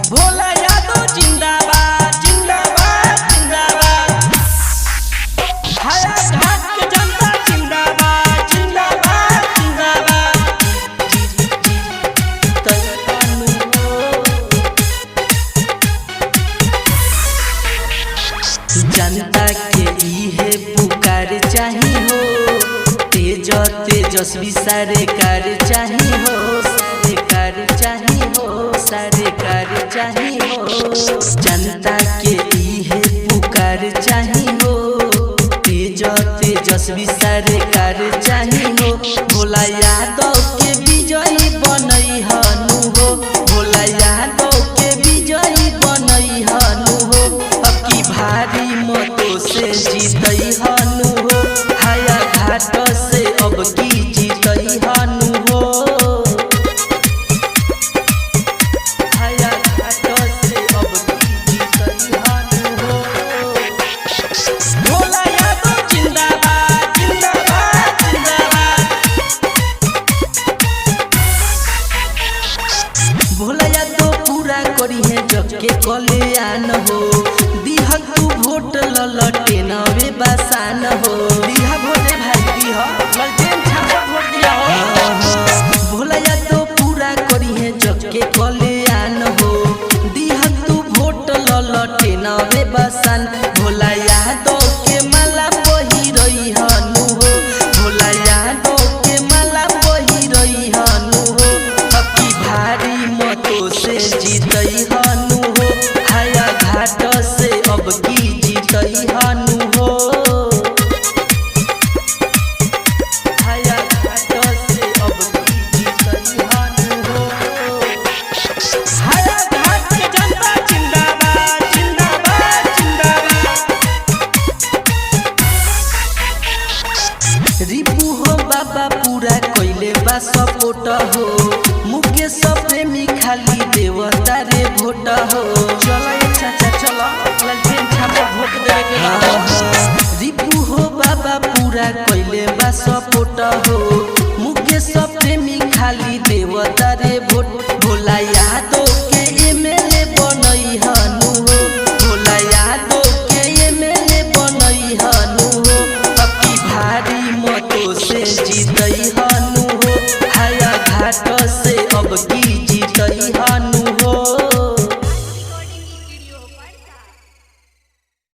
भोला यादव जिंदाबाद जिंदाबाद जिंदाबाद। हाया घाट के जनता जिंदाबाद जिंदाबाद जिंदाबाद। जनता के इहे पुकार चाही हो, तेज तेजस्वी सरकार चाही हो, सरकार चाही हो, सरकार चाही हो। जनता के इहे पुकार चाही हो, तेज तेजस्वी सरकार चाही हो। भोला यादव के विजयी बनई हनु हो, भोला यादव के विजयी बनई हनु हो। अब की भारी मतों से जीतई हनु हो, हाया घाट से अब की जीतई हनु हो। हाया घाट से अब की जीतई हनु हो। भोला यादव जिंदाबाद जिंदाबाद जिंदाबाद। भोला यादव पूरा करी है जग के कल्याण हो, दिह तू वोट ललटेन वे बसान हो। दिहा वोटे भाई दिहा ललटेन छापा वोट दिया हो। भोला यादव पूरा करी है जग के कल्याण हो, दिह तू वोट ललटेन वे बसान। भोला यादव के माला पहिरई हनु हो, भोला यादव के माला पहिरई हनु हो। अब की भारी मतों से जीतई हनु हो, हाया घाट से अब की जीतई हनु हो। हाया घाट से अब की जीतई हनु हो। हाया घाट के जनता जिंदाबाद जिंदाबाद जिंदाबाद। रिपू हो बाबा पूरा कइले बा सपोर्ट हो, मुकेश प्रेमी खाली देवता रे भोट हो। चला ये चाचा चला ललटेन छापा वोट देवे के बा। रिपू हो बाबा पूरा कइले बा सपोर्ट हो, मुकेश प्रेमी खाली देवता रे भोट। भोला